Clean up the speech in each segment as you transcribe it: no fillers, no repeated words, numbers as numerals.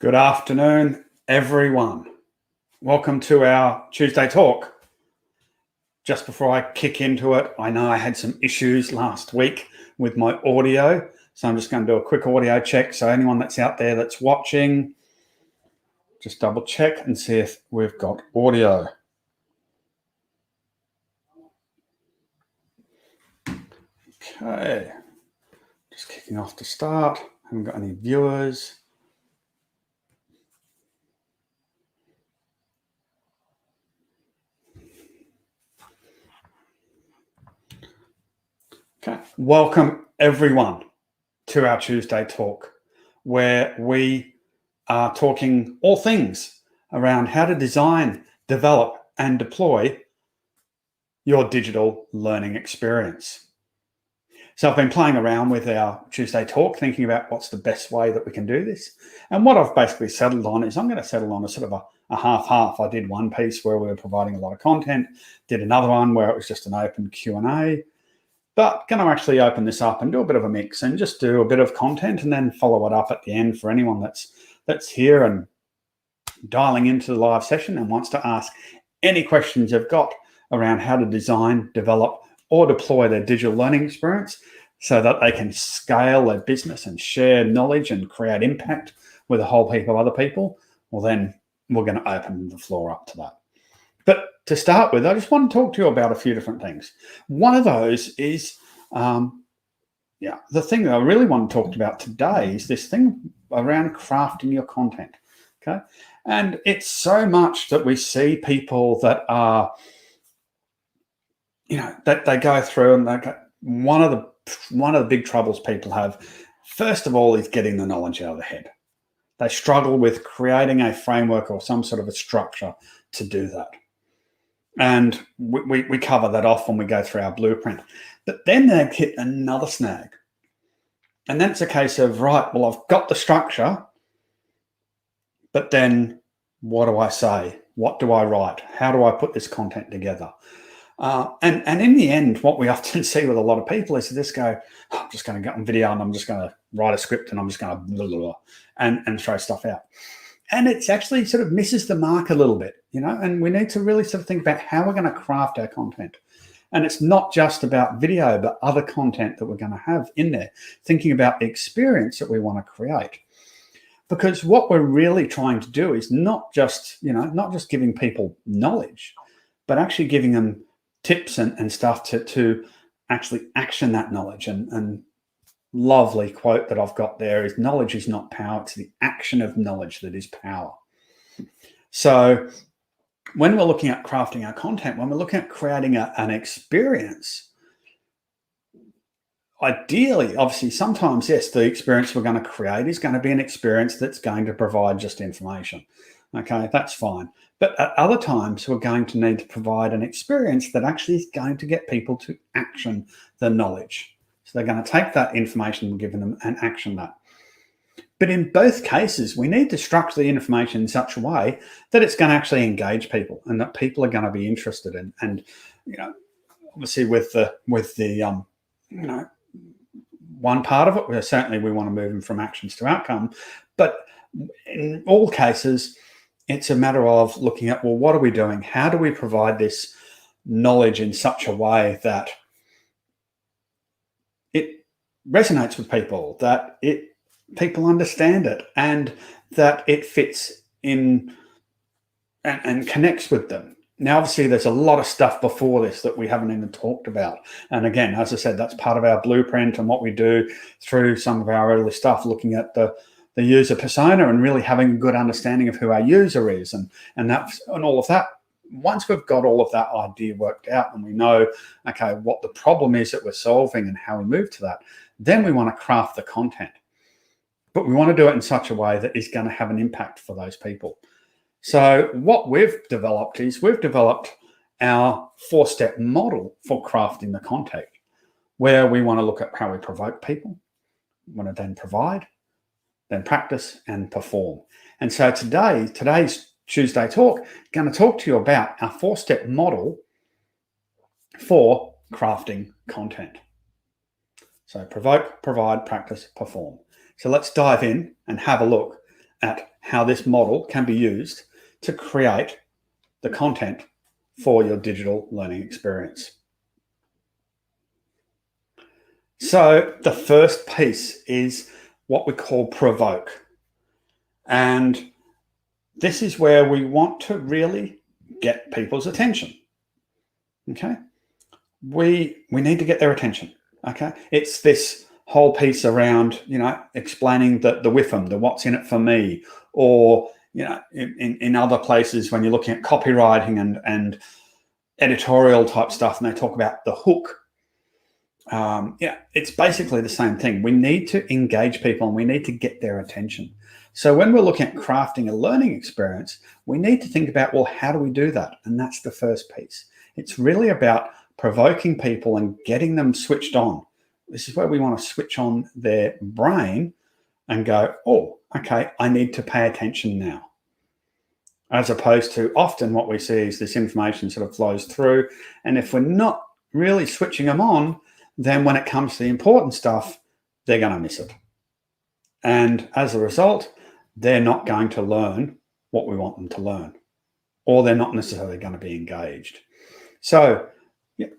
Good afternoon, everyone. Welcome to our Tuesday talk. Just before I kick into it, I know I had some issues last week with my audio, so I'm just going to do a quick audio check. So anyone that's out there that's watching, just double check and see if we've got audio. Okay, just kicking off to start. Haven't got any viewers. Okay, welcome everyone to our Tuesday talk, where we are talking all things around how to design, develop, and deploy your digital learning experience. So I've been playing around with our Tuesday talk, thinking about what's the best way that we can do this. And what I've basically settled on is I'm going to settle on a sort of a half-half. I did one piece where we were providing a lot of content, did another one where it was just an open Q&A, but going to actually open this up and do a bit of a mix and just do a bit of content and then follow it up at the end for anyone that's here and dialing into the live session and wants to ask any questions you've got around how to design, develop, or deploy their digital learning experience so that they can scale their business and share knowledge and create impact with a whole heap of other people. Well, then we're going to open the floor up to that. But to start with, I just want to talk to you about a few different things. One of those is, the thing that I really want to talk about today is this thing around crafting your content, okay? And it's so much that we see people that are, that they go through and one of the big troubles people have, first of all, is getting the knowledge out of the head. They struggle with creating a framework or some sort of a structure to do that. And we cover that off when we go through our blueprint. But then they hit another snag. And then it's a case of, right, well, I've got the structure, but then what do I say? What do I write? How do I put this content together? And in the end, what we often see with a lot of people is they just go, I'm just going to get on video and I'm just going to write a script and I'm just going to blah, blah, blah, and throw stuff out. And it's actually sort of misses the mark a little bit, and we need to really sort of think about how we're going to craft our content. And it's not just about video, but other content that we're going to have in there, thinking about the experience that we want to create. Because what we're really trying to do is not just giving people knowledge, but actually giving them tips and stuff to actually action that knowledge. And lovely quote that I've got there is, knowledge is not power, it's the action of knowledge that is power. So when we're looking at crafting our content, when we're looking at creating an experience, ideally, obviously, sometimes, yes, the experience we're going to create is going to be an experience that's going to provide just information. Okay, that's fine. But at other times, we're going to need to provide an experience that actually is going to get people to action the knowledge. So they're going to take that information we're giving them and action that. But in both cases, we need to structure the information in such a way that it's going to actually engage people and that people are going to be interested in. And obviously, with the one part of it, certainly we want to move them from actions to outcome. But in all cases, it's a matter of looking at, well, what are we doing? How do we provide this knowledge in such a way that it resonates with people, that people understand it, and that it fits in and connects with them. Now, obviously, there's a lot of stuff before this that we haven't even talked about. And again, as I said, that's part of our blueprint and what we do through some of our early stuff, looking at the user persona and really having a good understanding of who our user is and all of that. Once we've got all of that idea worked out and we know, okay, what the problem is that we're solving and how we move to that, then we want to craft the content. But we want to do it in such a way that is going to have an impact for those people. So what we've developed is we've developed our 4-step model for crafting the content, where we want to look at how we provoke people, we want to then provide, then practice and perform. And so today's Tuesday talk, going to talk to you about our 4-step model for crafting content. So provoke, provide, practice, perform. So let's dive in and have a look at how this model can be used to create the content for your digital learning experience. So the first piece is what we call Provoke. And this is where we want to really get people's attention. Okay. We need to get their attention. Okay. It's this whole piece around, explaining the WIFM, the what's in it for me, or, in other places when you're looking at copywriting and editorial type stuff, and they talk about the hook. It's basically the same thing. We need to engage people and we need to get their attention. So when we're looking at crafting a learning experience, we need to think about, well, how do we do that? And that's the first piece. It's really about provoking people and getting them switched on. This is where we want to switch on their brain and go, oh, okay, I need to pay attention now. As opposed to often what we see is this information sort of flows through. And if we're not really switching them on, then when it comes to the important stuff, they're going to miss it. And as a result, they're not going to learn what we want them to learn, or they're not necessarily going to be engaged. So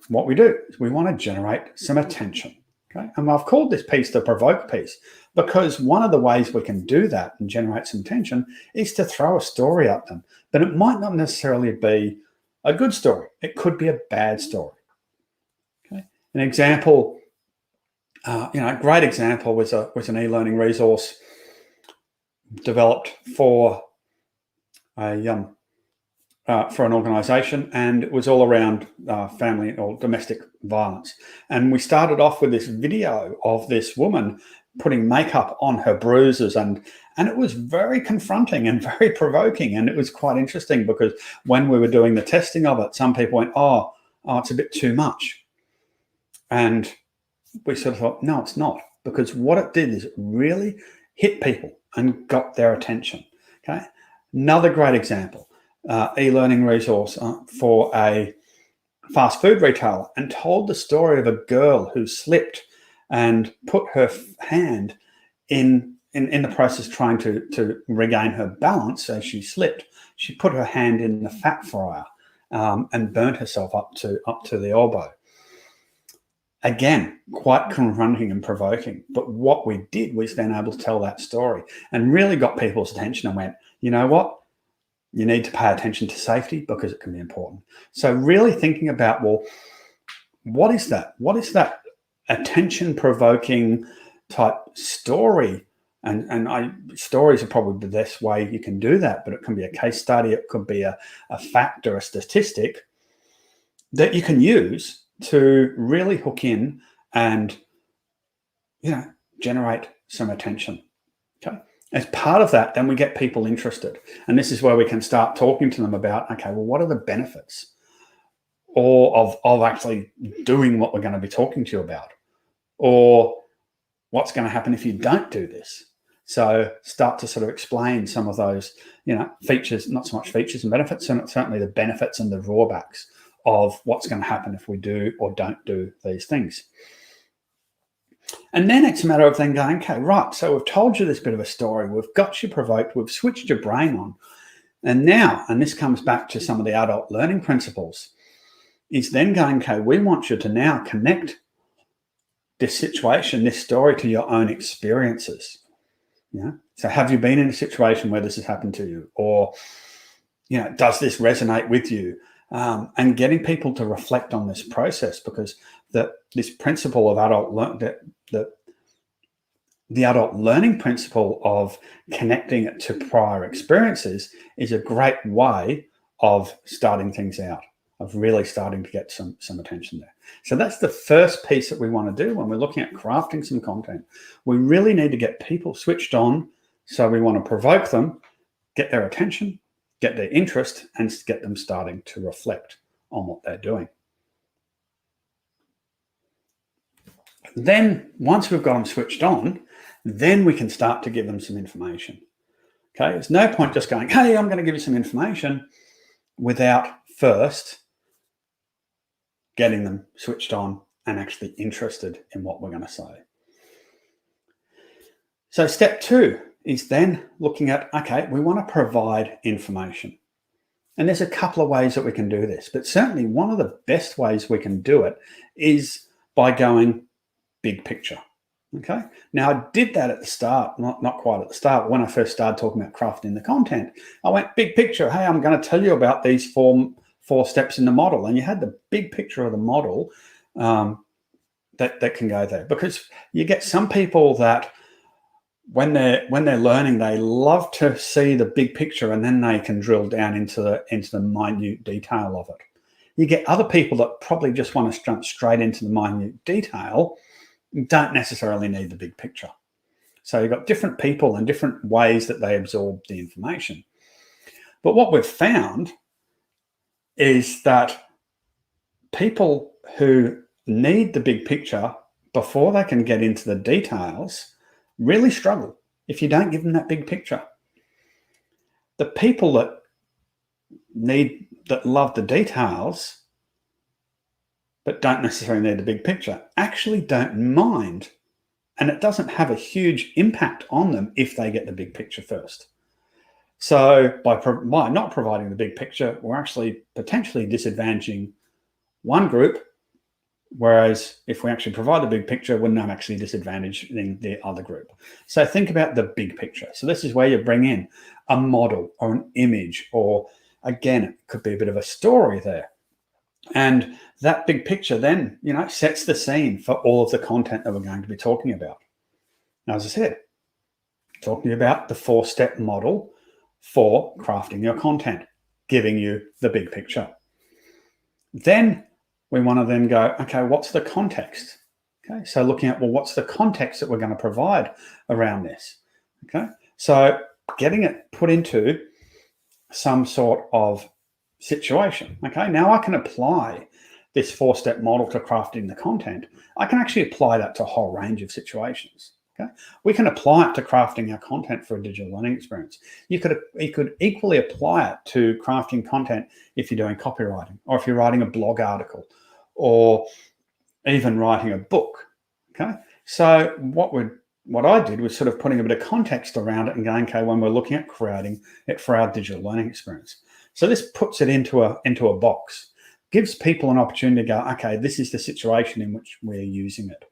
what we do is we want to generate some attention. Okay? And I've called this piece the Provoke piece because one of the ways we can do that and generate some attention is to throw a story at them. But it might not necessarily be a good story. It could be a bad story. Okay? An example, a great example was an e-learning resource developed for an organisation, and it was all around family or domestic violence. And we started off with this video of this woman putting makeup on her bruises, and it was very confronting and very provoking, and it was quite interesting because when we were doing the testing of it, some people went, oh, it's a bit too much. And we sort of thought, no, it's not, because what it did is it really hit people and got their attention. Okay. Another great example, e-learning resource for a fast food retailer, and told the story of a girl who slipped and put her hand in the process trying to regain her balance as she slipped. She put her hand in the fat fryer and burnt herself up to the elbow. Again, quite confronting and provoking. But what we did was then able to tell that story and really got people's attention and went, you know what? You need to pay attention to safety because it can be important. So really thinking about, well, what is that? What is that attention-provoking type story? And stories are probably the best way you can do that, but it can be a case study. It could be a fact or a statistic that you can use to really hook in and, generate some attention. Okay. As part of that, then we get people interested. And this is where we can start talking to them about, okay, well, what are the benefits of actually doing what we're going to be talking to you about? Or what's going to happen if you don't do this? So start to sort of explain some of those, features, not so much features and benefits, and certainly the benefits and the drawbacks of what's going to happen if we do or don't do these things. And then it's a matter of then going, okay, right, so we've told you this bit of a story, we've got you provoked, we've switched your brain on. And now, and this comes back to some of the adult learning principles, is then going, okay, we want you to now connect this situation, this story to your own experiences. So have you been in a situation where this has happened to you? Or, does this resonate with you? And getting people to reflect on this process, because this principle of the adult learning principle of connecting it to prior experiences is a great way of starting things out, of really starting to get some attention there. So that's the first piece that we want to do when we're looking at crafting some content. We really need to get people switched on. So we want to provoke them, get their attention, get their interest, and get them starting to reflect on what they're doing. Then once we've got them switched on, then we can start to give them some information. Okay, there's no point just going, hey, I'm going to give you some information without first getting them switched on and actually interested in what we're going to say. So step 2 is then looking at, okay, we want to provide information. And there's a couple of ways that we can do this, but certainly one of the best ways we can do it is by going big picture. Okay. Now I did that at the start, not quite at the start. When I first started talking about crafting the content, I went big picture. Hey, I'm going to tell you about these four steps in the model, and you had the big picture of the model that can go there, because you get some people that when they're learning, they love to see the big picture, and then they can drill down into the minute detail of it. You get other people that probably just want to jump straight into the minute detail, don't necessarily need the big picture. So you've got different people and different ways that they absorb the information. But what we've found is that people who need the big picture before they can get into the details really struggle if you don't give them that big picture. The people that love the details but don't necessarily need the big picture actually don't mind, and it doesn't have a huge impact on them if they get the big picture first. So by not providing the big picture, we're actually potentially disadvantaging one group, whereas if we actually provide the big picture, we're not actually disadvantaging the other group. So think about the big picture. So this is where you bring in a model or an image, or again, it could be a bit of a story there. And that big picture then, sets the scene for all of the content that we're going to be talking about. Now, as I said, talking about the 4-step model for crafting your content, giving you the big picture. Then we want to then go, okay, what's the context? Okay, so looking at, well, what's the context that we're going to provide around this? Okay, so getting it put into some sort of situation. Okay, now I can apply this 4-step model to crafting the content. I can actually apply that to a whole range of situations. Okay, we can apply it to crafting our content for a digital learning experience. You could equally apply it to crafting content if you're doing copywriting, or if you're writing a blog article, or even writing a book. Okay, so what I did was sort of putting a bit of context around it and going, okay, when we're looking at creating it for our digital learning experience. So this puts it into a box, gives people an opportunity to go, okay, this is the situation in which we're using it.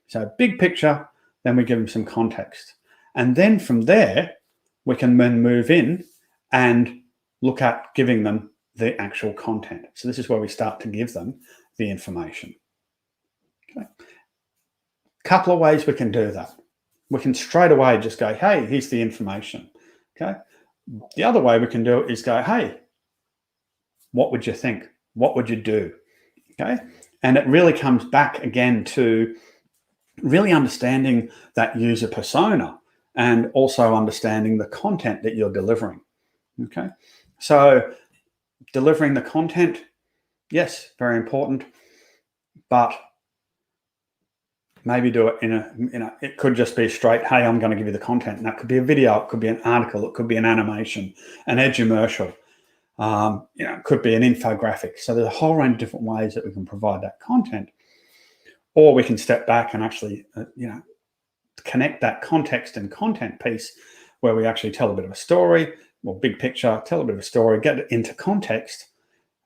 So big picture, then we give them some context. And then from there, we can then move in and look at giving them the actual content. So this is where we start to give them the information. Okay. Couple of ways we can do that. We can straight away just go, hey, here's the information. Okay. The other way we can do it is go, hey, what would you think? What would you do? Okay. And it really comes back again to really understanding that user persona, and also understanding the content that you're delivering. Okay. So delivering the content, yes, very important, but maybe do it it could just be straight, hey, I'm going to give you the content. And that could be a video, it could be an article, it could be an animation, an edumercial, it could be an infographic. So there's a whole range of different ways that we can provide that content. Or we can step back and actually, connect that context and content piece where we actually tell a bit of a story, or big picture, tell a bit of a story, get it into context,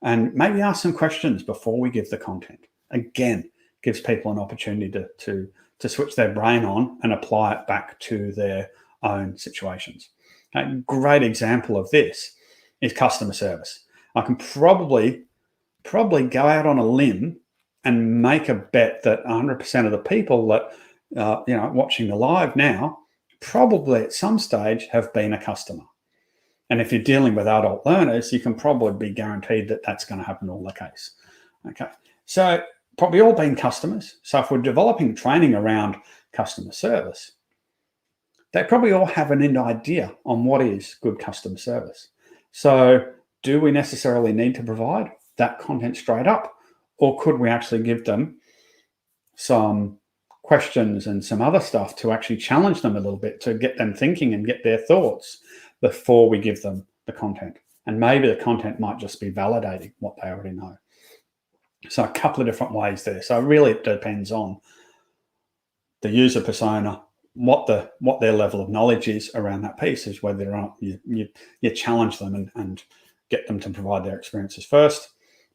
and maybe ask some questions before we give the content. Again, gives people an opportunity to switch their brain on and apply it back to their own situations. A great example of this is customer service. I can probably go out on a limb and make a bet that 100% of the people that watching the live now probably at some stage have been a customer. And if you're dealing with adult learners, you can probably be guaranteed that that's going to happen all the case. Okay, so probably all been customers. So if we're developing training around customer service, they probably all have an idea on what is good customer service. So do we necessarily need to provide that content straight up? Or could we actually give them some questions and some other stuff to actually challenge them a little bit, to get them thinking and get their thoughts before we give them the content? And maybe the content might just be validating what they already know. So a couple of different ways there. So really it depends on the user persona, what their level of knowledge is around that piece, is whether or not you challenge them and get them to provide their experiences first.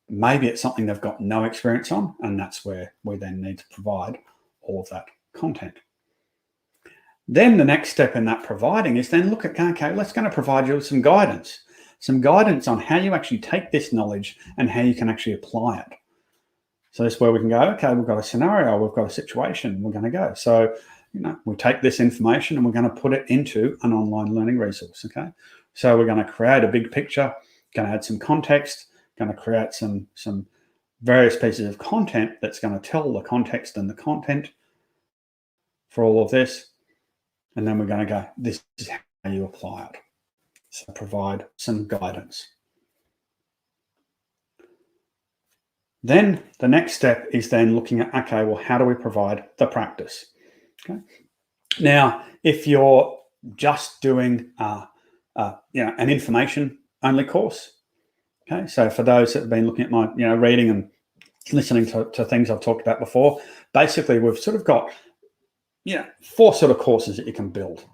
Maybe it's something they've got no experience on, and that's where we then need to provide all of that content. Then the next step in that providing is then look at, okay, let's going to provide you with some guidance on how you actually take this knowledge and how you can actually apply it. So this is where we can go, okay, we've got a scenario, we've got a situation, we're going to go. So, we take this information and we're going to put it into an online learning resource, okay? So we're going to create a big picture, going to add some context, going to create some various pieces of content that's going to tell the context and the content for all of this. And then we're going to go, this is how you apply it. So provide some guidance. Then the next step is then looking at, okay, well, how do we provide the practice? Okay. Now, if you're just doing an information only course, okay, so for those that have been looking at my reading and listening to things I've talked about before, basically we've sort of got 4 sort of courses that you can build.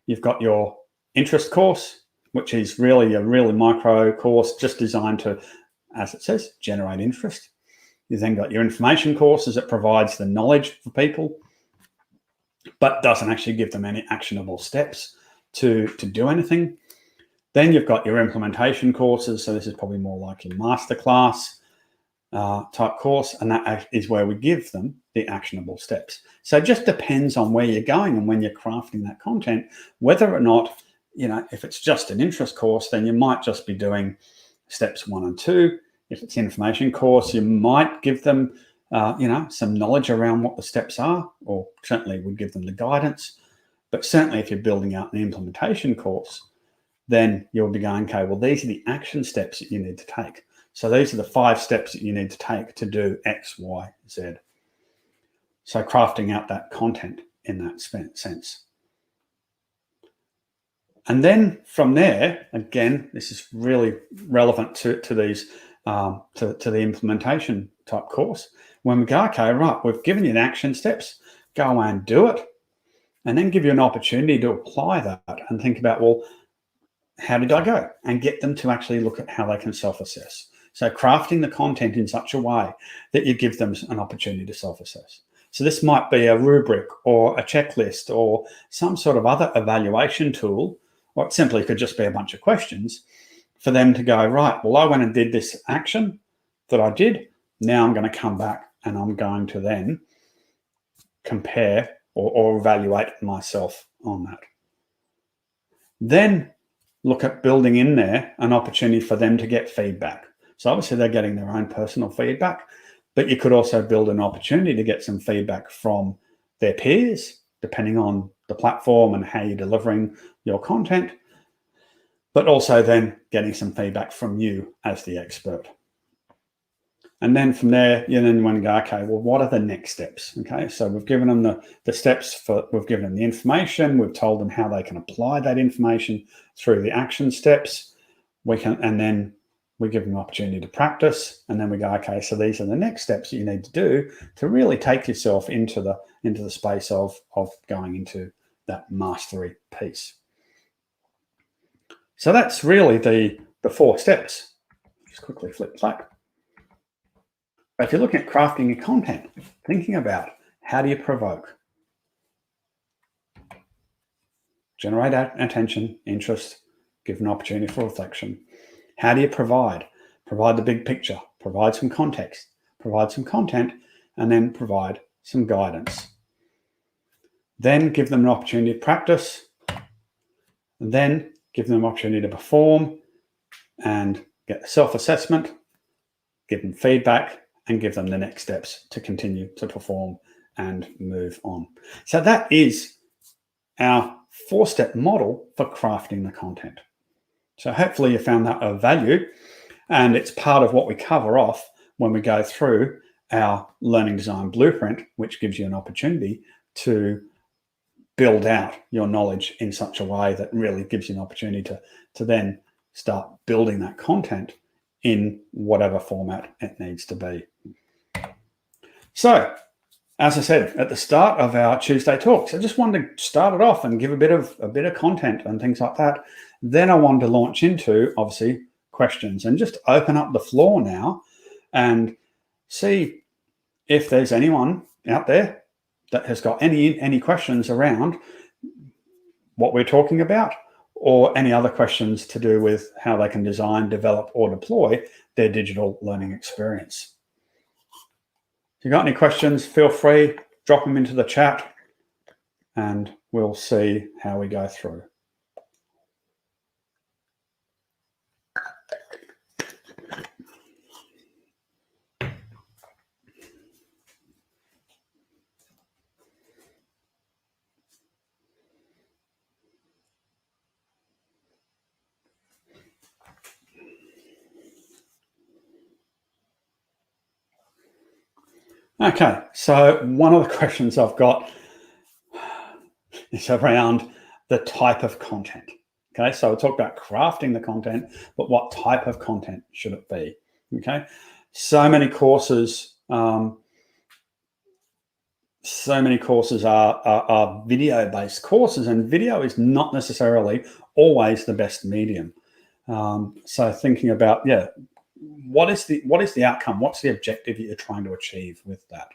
You've got your interest course, which is really a really micro course just designed to, as it says, generate interest. You've then got your information courses that provides the knowledge for people, but doesn't actually give them any actionable steps to do anything. Then you've got your implementation courses. So this is probably more like your masterclass type course, and that is where we give them the actionable steps. So it just depends on where you're going and when you're crafting that content, whether or not, if it's just an interest course, then you might just be doing steps 1 and 2. If it's an information course, you might give them, some knowledge around what the steps are, or certainly would give them the guidance. But certainly if you're building out an implementation course, then you'll be going, okay, well, these are the action steps that you need to take. So these are the 5 steps that you need to take to do X, Y, Z. So crafting out that content in that sense. And then from there, again, this is really relevant to these, to the implementation type course. When we go, okay, right, we've given you the action steps, go away and do it, and then give you an opportunity to apply that and think about, well, how did I go? And get them to actually look at how they can self-assess. So crafting the content in such a way that you give them an opportunity to self-assess. So this might be a rubric or a checklist or some sort of other evaluation tool, or it simply could just be a bunch of questions for them to go, right, well, I went and did this action that I did. Now I'm going to come back and I'm going to then compare or evaluate myself on that. Then look at building in there an opportunity for them to get feedback. So obviously they're getting their own personal feedback, but you could also build an opportunity to get some feedback from their peers, depending on the platform and how you're delivering your content, but also then getting some feedback from you as the expert. And then from there, you then want to go, okay, well, what are the next steps? Okay, so we've given them the steps we've given them the information, we've told them how they can apply that information through the action steps. And then we give them an opportunity to practice, and then we go, okay, so these are the next steps that you need to do to really take yourself into the space of going into that mastery piece. So that's really the 4 steps. Just quickly flip back. But if you're looking at crafting your content, thinking about how do you provoke? Generate attention, interest, give an opportunity for reflection. How do you provide? Provide the big picture, provide some context, provide some content, and then provide some guidance. Then give them an opportunity to practice, and then give them an opportunity to perform and get self-assessment, give them feedback, and give them the next steps to continue to perform and move on. So that is our 4-step model for crafting the content. So hopefully you found that of value, and it's part of what we cover off when we go through our learning design blueprint, which gives you an opportunity to build out your knowledge in such a way that really gives you an opportunity to then start building that content in whatever format it needs to be. So as I said at the start of our Tuesday talks, I just wanted to start it off and give a bit of content and things like that. Then I wanted to launch into, obviously, questions and just open up the floor now and see if there's anyone out there that has got any questions around what we're talking about, or any other questions to do with how they can design, develop, or deploy their digital learning experience. If you've got any questions, feel free, drop them into the chat, and we'll see how we go through. Okay, so one of the questions I've got is around the type of content. Okay, so we'll talk about crafting the content, but what type of content should it be? Okay, so many courses are video-based courses, and video is not necessarily always the best medium. So thinking about, what is the outcome? What's the objective that you're trying to achieve with that?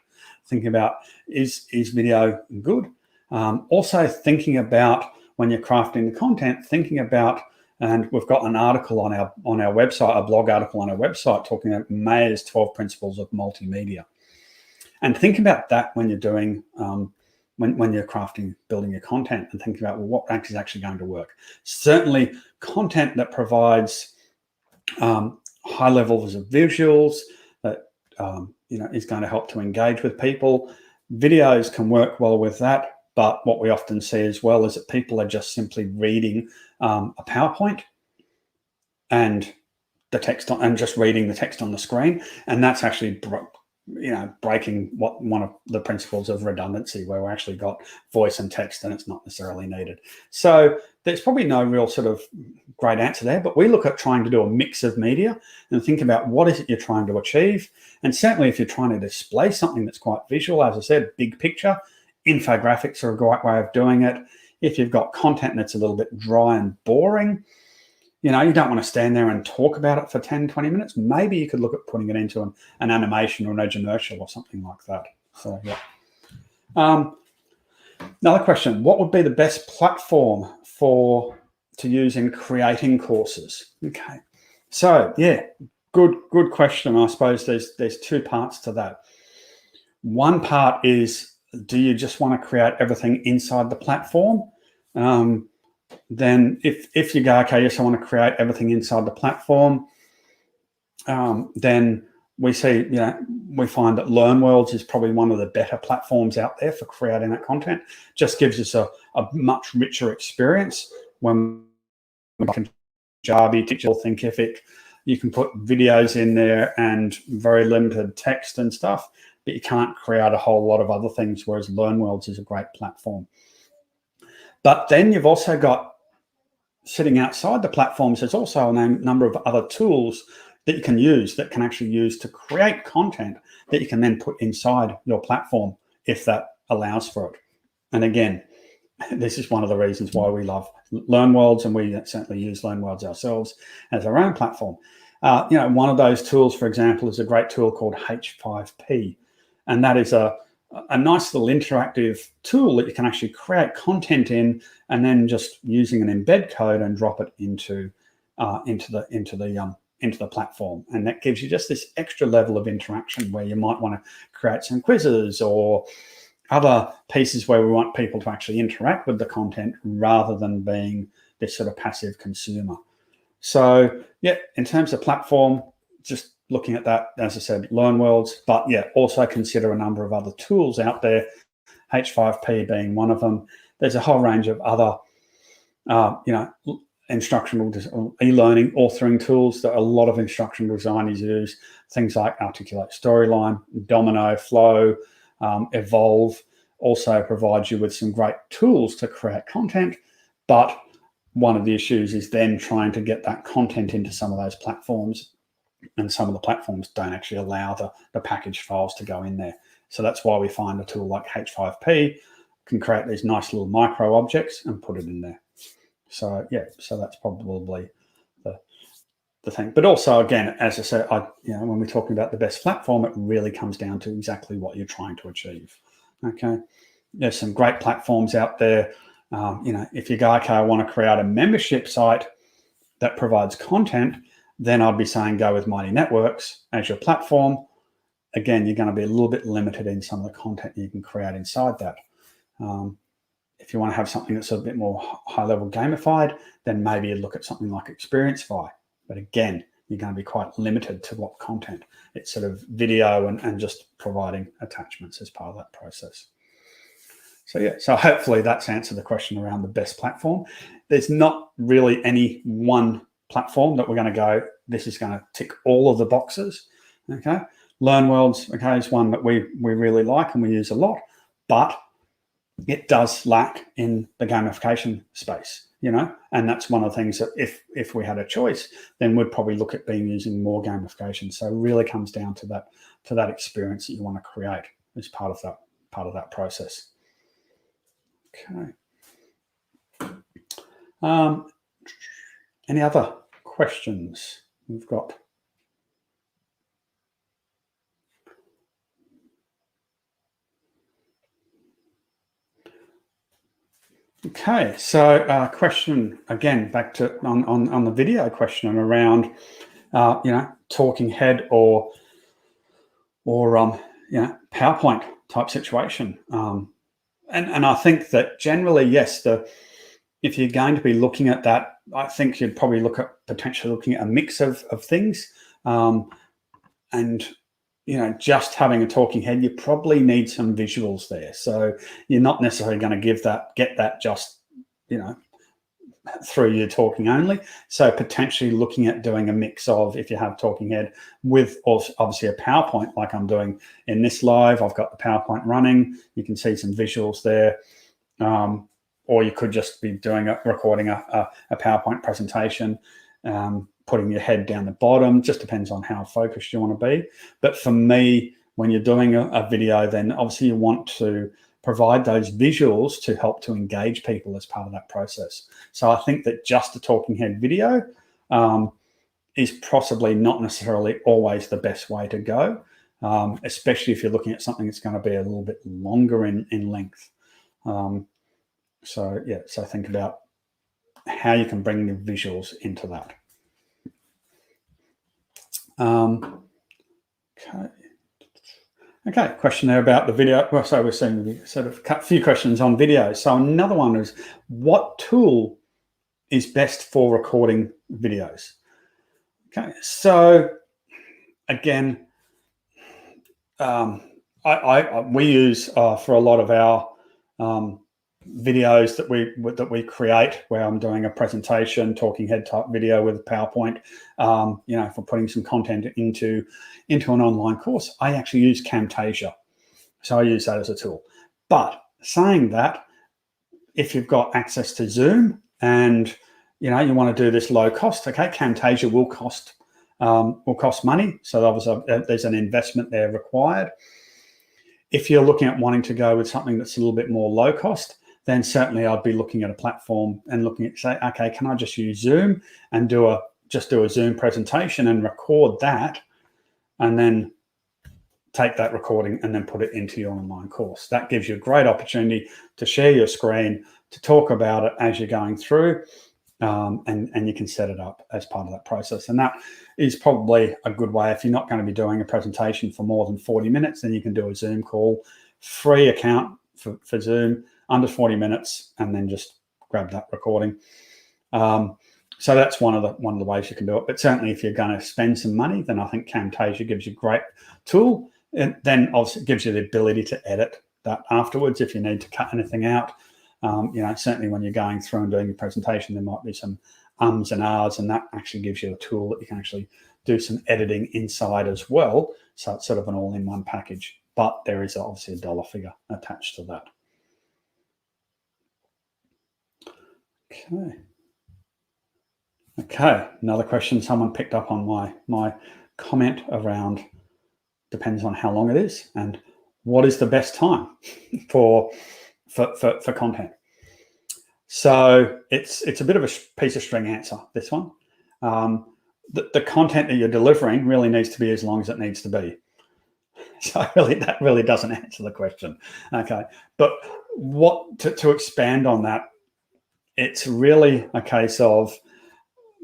Thinking about, is video good? Also thinking about, when you're crafting the content, thinking about, and we've got an article on our website, a blog article on our website talking about Mayer's 12 principles of multimedia. And think about that when you're doing, when you're crafting, building your content, and thinking about, well, what is actually going to work. Certainly content that provides high levels of visuals that is going to help to engage with people. Videos can work well with that, but what we often see as well is that people are just simply reading a PowerPoint and the text and just reading the text on the screen, and that's actually breaking one of the principles of redundancy, where we actually got voice and text and it's not necessarily needed. So there's probably no real sort of great answer there, but we look at trying to do a mix of media and think about what is it you're trying to achieve. And certainly if you're trying to display something that's quite visual, as I said, big picture, infographics are a great way of doing it. If you've got content that's a little bit dry and boring, you don't want to stand there and talk about it for 10, 20 minutes. Maybe you could look at putting it into an animation or an edumercial or something like that. So, yeah. Another question, what would be the best platform to use in creating courses? Okay. So, yeah, good question. I suppose there's two parts to that. One part is, do you just want to create everything inside the platform? Then if you go, okay, yes, I want to create everything inside the platform, then we see, we find that LearnWorlds is probably one of the better platforms out there for creating that content. Just gives us a much richer experience. When we can Kajabi, Digital Thinkific, you can put videos in there and very limited text and stuff, but you can't create a whole lot of other things, whereas LearnWorlds is a great platform. But then you've also got, sitting outside the platforms, there's also a number of other tools that you can use, that can actually use to create content that you can then put inside your platform if that allows for it. And again, this is one of the reasons why we love LearnWorlds, and we certainly use LearnWorlds ourselves as our own platform. One of those tools, for example, is a great tool called H5P, and that is a nice little interactive tool that you can actually create content in, and then just using an embed code and drop it into the platform. And that gives you just this extra level of interaction, where you might want to create some quizzes or other pieces where we want people to actually interact with the content rather than being this sort of passive consumer. So yeah, in terms of platform, just looking at that, as I said, LearnWorlds, but yeah, also consider a number of other tools out there, H5P being one of them. There's a whole range of other, instructional e-learning authoring tools that a lot of instructional designers use. Things like Articulate Storyline, Domino, Flow, Evolve also provides you with some great tools to create content. But one of the issues is then trying to get that content into some of those platforms, and some of the platforms don't actually allow the packaged files to go in there. So that's why we find a tool like H5P can create these nice little micro objects and put it in there. So yeah, so that's probably the thing. But also, again, as I said, when we're talking about the best platform, it really comes down to exactly what you're trying to achieve. Okay, there's some great platforms out there. If you go, okay, I want to create a membership site that provides content, then I'd be saying go with Mighty Networks as your platform. Again, you're going to be a little bit limited in some of the content you can create inside that. If you want to have something that's a bit more high-level gamified, then maybe you'd look at something like Experiencify. But again, you're going to be quite limited to what content. It's sort of video and just providing attachments as part of that process. So yeah, so hopefully that's answered the question around the best platform. There's not really any one platform that we're going to go, this is going to tick all of the boxes. Okay, LearnWorlds, okay, is one that we really like and we use a lot, but it does lack in the gamification space, and that's one of the things that if we had a choice, then we'd probably look at using more gamification. So it really comes down to that experience that you want to create as part of that process. Okay. Any other questions we've got? Okay, so question again, back to on the video question around talking head or PowerPoint type situation. And I think that generally, yes, if you're going to be looking at that, I think you'd probably look at potentially looking at a mix of things. And just having a talking head, you probably need some visuals there. So you're not necessarily going to get that just, through your talking only. So potentially looking at doing a mix of, if you have talking head with obviously a PowerPoint, like I'm doing in this live, I've got the PowerPoint running. You can see some visuals there. Or you could just be recording a PowerPoint presentation, putting your head down the bottom. Just depends on how focused you want to be. But for me, when you're doing a video, then obviously you want to provide those visuals to help to engage people as part of that process. So I think that just a talking head video is possibly not necessarily always the best way to go, especially if you're looking at something that's going to be a little bit longer in length. So think about how you can bring the visuals into that. Okay, question there about the video. Well, so we're seeing sort of a few questions on video. So another one is, what tool is best for recording videos? Okay, so again, we use for a lot of our videos that we create, where I'm doing a presentation, talking head type video with PowerPoint, for putting some content into an online course, I actually use Camtasia. So I use that as a tool. But saying that, if you've got access to Zoom and you want to do this low cost, okay, Camtasia will cost money. So obviously there's an investment there required. If you're looking at wanting to go with something that's a little bit more low cost, then certainly I'd be looking at a platform and looking at, say, okay, can I just use Zoom and do a Zoom presentation and record that, and then take that recording and then put it into your online course. That gives you a great opportunity to share your screen, to talk about it as you're going through, and you can set it up as part of that process. And that is probably a good way. If you're not going to be doing a presentation for more than 40 minutes, then you can do a Zoom call, free account for Zoom, under 40 minutes, and then just grab that recording. So that's one of the ways you can do it. But certainly if you're going to spend some money, then I think Camtasia gives you a great tool. And then obviously it gives you the ability to edit that afterwards if you need to cut anything out. Certainly when you're going through and doing your presentation, there might be some ums and ahs, and that actually gives you a tool that you can actually do some editing inside as well. So it's sort of an all-in-one package, but there is obviously a dollar figure attached to that. Okay, another question. Someone picked up on my comment around depends on how long it is and what is the best time for content? So it's a bit of a piece of string answer, this one. The content that you're delivering really needs to be as long as it needs to be. So that really doesn't answer the question. Okay, but to expand on that, it's really a case of,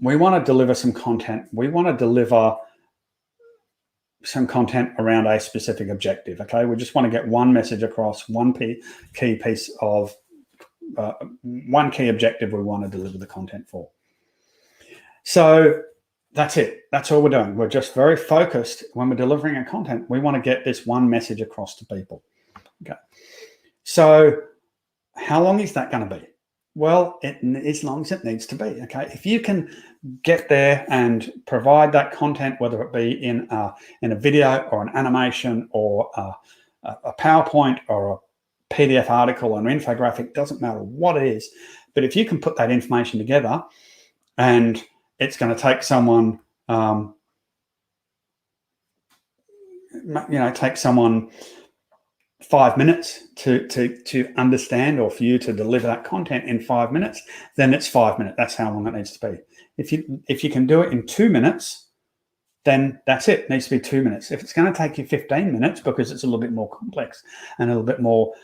we want to deliver some content. We want to deliver some content around a specific objective. Okay, we just want to get one message across, one key piece of one key objective we want to deliver the content for. So that's it. That's all we're doing. We're just very focused when we're delivering a content. We want to get this one message across to people. Okay. So how long is that going to be? Well, as long as it needs to be. Okay. If you can get there and provide that content, whether it be in a video or an animation or a PowerPoint or a PDF article, an infographic, doesn't matter what it is. But if you can put that information together, and it's going to take someone, take someone 5 minutes to understand, or for you to deliver that content in 5 minutes, then it's 5 minutes. That's how long it needs to be. If you can do it in 2 minutes, then that's it. It needs to be 2 minutes. If it's going to take you 15 minutes because it's a little bit more complex and a little bit more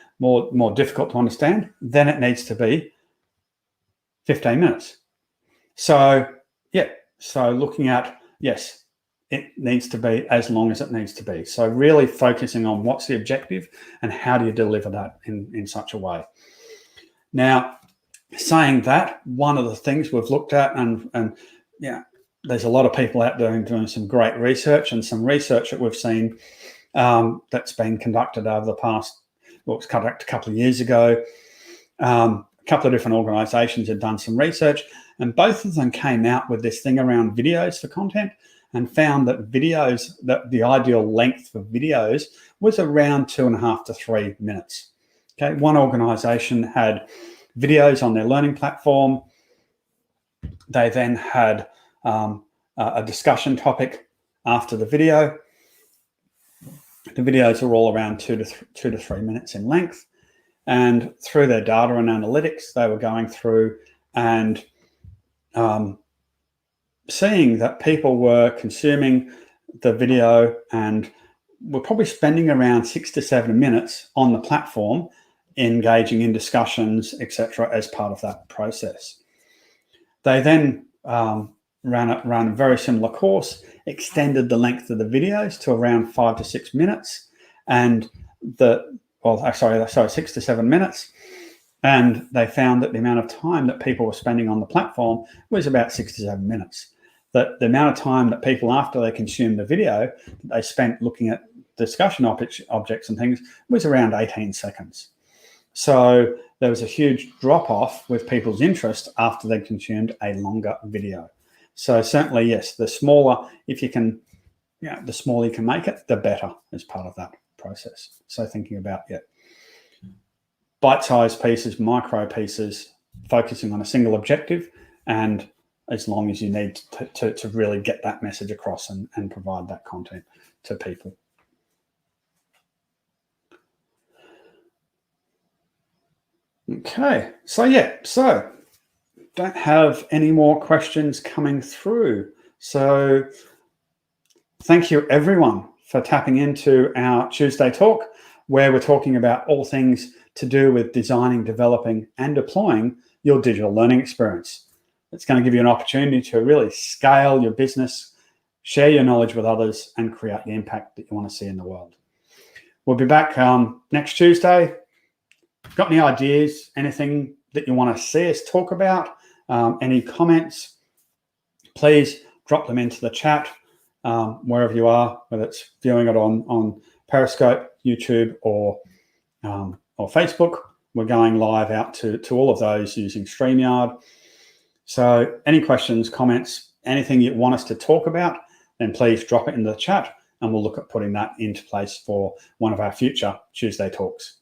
difficult to understand, then it needs to be 15 minutes. So yeah, so looking at, yes, it needs to be as long as it needs to be. So really focusing on what's the objective and how do you deliver that in such a way. Now, saying that, one of the things we've looked at, and yeah, there's a lot of people out there doing some great research, and some research that we've seen that's been conducted over the past, well, it was conducted a couple of years ago. A couple of different organizations had done some research, and both of them came out with this thing around videos for content, and found that the ideal length for videos was around 2.5 to 3 minutes. Okay, one organization had videos on their learning platform. They then had a discussion topic after the video. The videos are all around 2 to 3 minutes in length. And through their data and analytics, they were going through and seeing that people were consuming the video and were probably spending around 6 to 7 minutes on the platform, engaging in discussions, etc., as part of that process. They then ran a very similar course, extended the length of the videos to around 5 to 6 minutes, and 6 to 7 minutes. And they found that the amount of time that people were spending on the platform was about 6 to 7 minutes. That the amount of time that people, after they consumed the video, they spent looking at discussion objects and things, was around 18 seconds. So there was a huge drop-off with people's interest after they consumed a longer video. So certainly, yes, the smaller, the smaller you can make it, the better as part of that process. So thinking about, bite-sized pieces, micro pieces, focusing on a single objective, and as long as you need to really get that message across and provide that content to people. Okay, so don't have any more questions coming through. So thank you everyone for tapping into our Tuesday talk, where we're talking about all things to do with designing, developing, and deploying your digital learning experience. It's going to give you an opportunity to really scale your business, share your knowledge with others, and create the impact that you want to see in the world. We'll be back next Tuesday. Got any ideas, anything that you want to see us talk about, any comments, please drop them into the chat wherever you are, whether it's viewing it on Periscope, YouTube, or Facebook. We're going live out to all of those using StreamYard. So any questions, comments, anything you want us to talk about, then please drop it in the chat, and we'll look at putting that into place for one of our future Tuesday talks.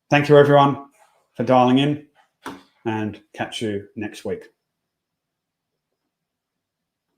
Thank you, everyone, for dialing in, and catch you next week.